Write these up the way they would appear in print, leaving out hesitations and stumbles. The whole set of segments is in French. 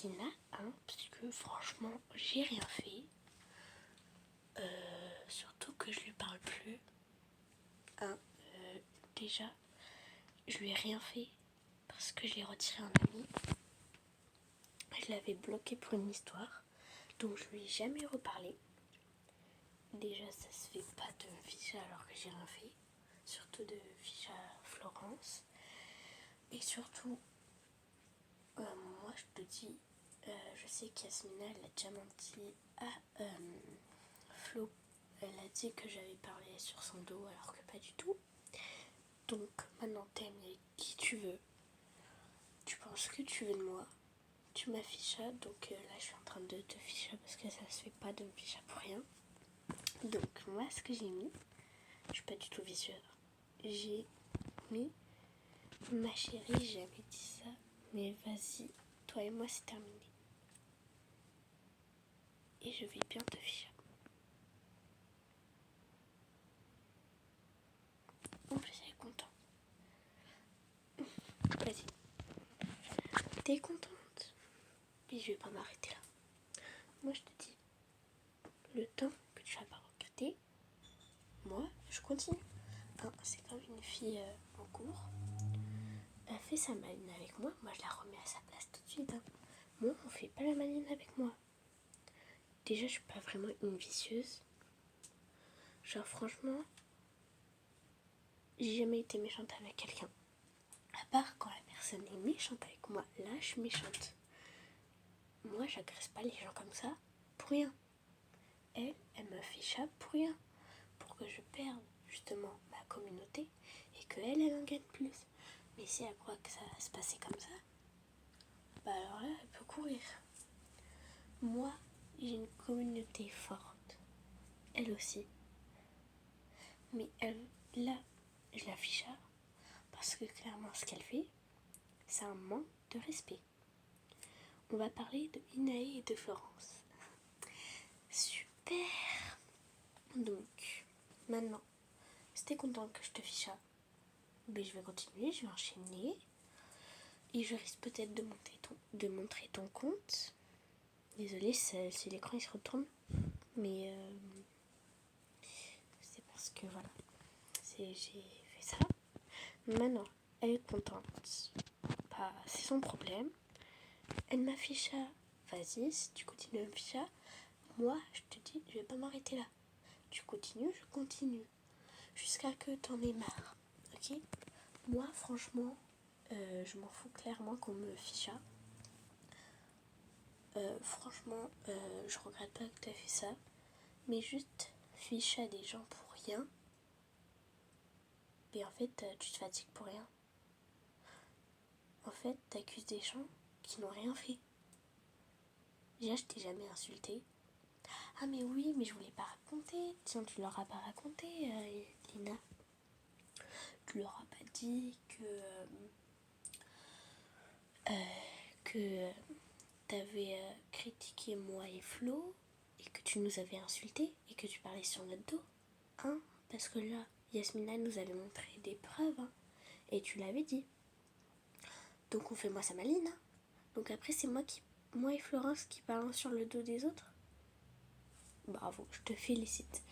Lina, parce que franchement, j'ai rien fait. Surtout que je lui parle plus. Déjà, je lui ai rien fait parce que je l'ai retiré un ami. Je l'avais bloqué pour une histoire, donc je lui ai jamais reparlé. Déjà, ça se fait pas de me ficher alors que j'ai rien fait. Surtout de ficher à Florence. Et surtout, moi je te dis, je sais qu'Yasmina elle a déjà menti à Flo. Elle a dit que j'avais parlé sur son dos alors que pas du tout. Donc maintenant t'aimes qui tu veux. Tu penses ce que tu veux de moi. Tu m'affiches, donc là je suis en train de te ficher parce que ça se fait pas de me ficher pour rien. Donc moi ce que j'ai mis, je suis pas du tout vicieuse. J'ai mis ma chérie, j'avais dit ça, mais vas-y, toi et moi c'est terminé. Et je vais bien te ficher. En plus elle est contente. Vas-y. T'es contente? Puis je vais pas m'arrêter là. Moi je te dis, le temps que tu vas pas regretter, moi je continue. C'est comme une fille en cours. Elle fait sa maline avec moi, moi je la remets à sa place tout de suite. Moi on fait pas la maline avec moi. Déjà je suis pas vraiment une vicieuse. Genre franchement, j'ai jamais été méchante avec quelqu'un. À part quand la personne est méchante avec moi, là je suis méchante. Moi j'agresse pas les gens comme ça pour rien. Elle me fiche pour rien. Pour que je perde justement ma communauté et qu'elle en gagne plus. Mais si elle croit que ça va se passer comme ça, bah alors là elle peut courir. Moi j'ai une communauté forte. Elle aussi. Mais elle, là, je l'affiche parce que clairement ce qu'elle fait, c'est un manque de respect. On va parler de Inae et de Florence. Super. Donc, maintenant, si t'es contente que je te fiche, ben je vais continuer, je vais enchaîner. Et je risque peut-être de montrer ton compte. Désolée si l'écran il se retourne. Mais c'est parce que voilà. J'ai fait ça. Maintenant, elle est contente. Bah, c'est son problème. Elle m'affiche. Vas-y, si tu continues à m'afficher, moi, je te dis, je vais pas m'arrêter là. Tu continues, je continue. Jusqu'à que t'en aies marre. Ok? Moi, franchement, je m'en fous clairement qu'on me fiche. Franchement, je regrette pas que tu as fait ça. Mais juste fiche à des gens pour rien. Et en fait, tu te fatigues pour rien. En fait, t'accuses des gens qui n'ont rien fait. Déjà, je t'ai jamais insulté. Ah mais oui, mais je voulais pas raconter. Tiens, tu leur as pas raconté, Lina. Tu leur as pas dit que t'avais critiqué moi et Flo et que tu nous avais insultés et que tu parlais sur notre dos. Parce que là, Yasmina nous avait montré des preuves et tu l'avais dit. Donc on fait moi sa maline. Donc après c'est moi et Florence qui parlons sur le dos des autres. Bravo, je te félicite.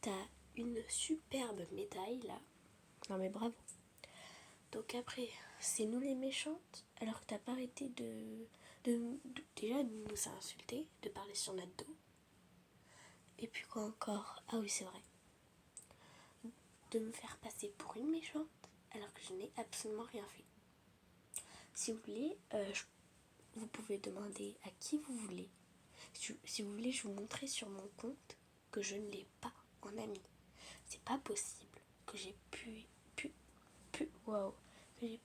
T'as une superbe médaille là. Non mais bravo. Donc après, c'est nous les méchantes, alors que t'as pas arrêté déjà de nous insulter, de parler sur notre dos. Et puis quoi encore? Ah oui, c'est vrai. De me faire passer pour une méchante, alors que je n'ai absolument rien fait. Si vous voulez, vous pouvez demander à qui vous voulez. Si vous voulez, je vous montrer sur mon compte que je ne l'ai pas en ami. C'est pas possible que j'ai pu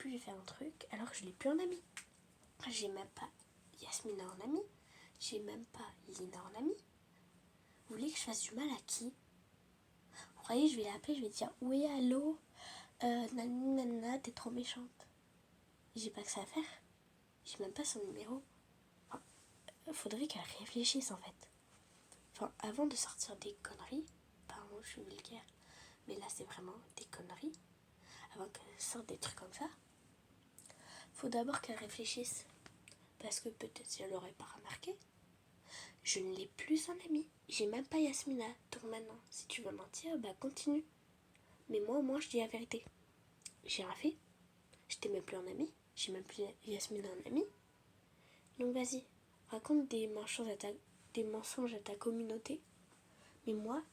lui faire un truc alors que je l'ai plus en ami. J'ai même pas Yasmina en ami. J'ai même pas Lina en ami. Vous voulez que je fasse du mal à qui? Vous croyez, je vais l'appeler, je vais dire oui, allô, nanana, t'es trop méchante. J'ai pas que ça à faire. J'ai même pas son numéro. Faudrait qu'elle réfléchisse en fait. Avant de sortir des conneries, pardon, je suis vulgaire, mais là c'est vraiment des conneries. Avant qu'elle sorte des trucs comme ça, faut d'abord qu'elle réfléchisse. parce que peut-être si elle l'aurait pas remarqué, je ne l'ai plus en ami. J'ai même pas Yasmina. Donc maintenant, si tu veux mentir, bah continue. Mais moi, au moins, je dis la vérité. J'ai rien fait. Je t'ai même plus en ami. J'ai même plus Yasmina en ami. Donc vas-y, raconte des mensonges à ta communauté. Mais moi,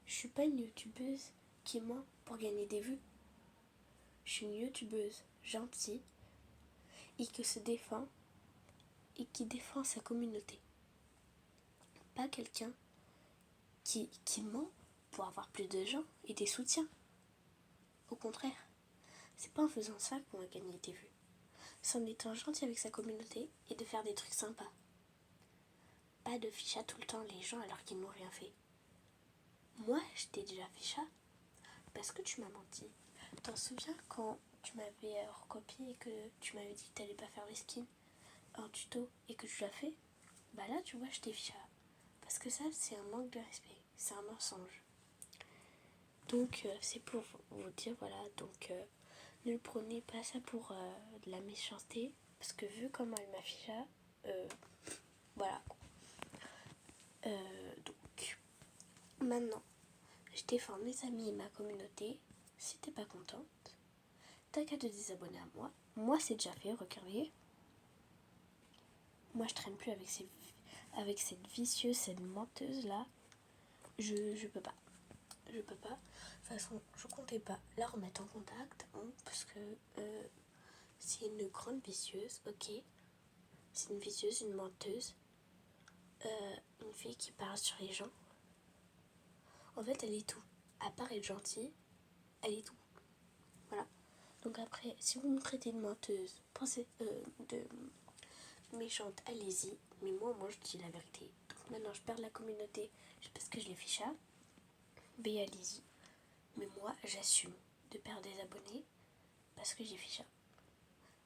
je suis pas une youtubeuse qui ment pour gagner des vues. Je suis une youtubeuse gentille et qui se défend et qui défend sa communauté. Pas quelqu'un qui ment pour avoir plus de gens et des soutiens. Au contraire, c'est pas en faisant ça qu'on va gagner des vues. C'est en étant gentil avec sa communauté et de faire des trucs sympas. Pas de ficha tout le temps les gens alors qu'ils n'ont rien fait. Moi, je t'ai déjà ficha parce que tu m'as menti. T'en souviens quand tu m'avais recopié et que tu m'avais dit que t'allais pas faire les skins en tuto et que tu l'as fait? Bah là, tu vois, je t'ai ficha. Parce que ça, c'est un manque de respect. C'est un mensonge. Donc, c'est pour vous dire, voilà. Donc, ne prenez pas ça pour de la méchanceté. Parce que vu comment elle m'a ficha, voilà. Donc, maintenant, je défends mes amis et ma communauté. Si t'es pas contente, t'as qu'à te désabonner à moi. Moi, c'est déjà fait, regardez. Moi, je traîne plus avec cette vicieuse, cette menteuse là. Je peux pas. Je peux pas. De toute façon, je comptais pas la remettre en contact. Hein, parce que c'est une grande vicieuse, ok. C'est une vicieuse, une menteuse. Une fille qui parle sur les gens. En fait, elle est tout. À part être gentille, elle est tout. Voilà. Donc après, si vous me traitez de menteuse, pensez de méchante, allez-y. Mais moi, je dis la vérité. Donc maintenant, je perds la communauté parce que je les ficha. Mais allez-y. Mais moi, j'assume de perdre des abonnés parce que j'ai ficha.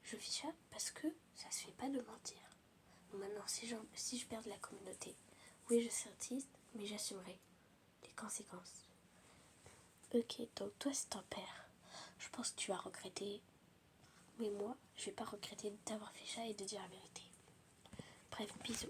Je ficha parce que ça se fait pas de mentir. Maintenant, si je perds de la communauté, oui, je suis artiste, mais j'assumerai les conséquences. Ok, donc toi, c'est ton père. Je pense que tu vas regretter. Mais moi, je vais pas regretter de t'avoir fait ça et de dire la vérité. Bref, bisous.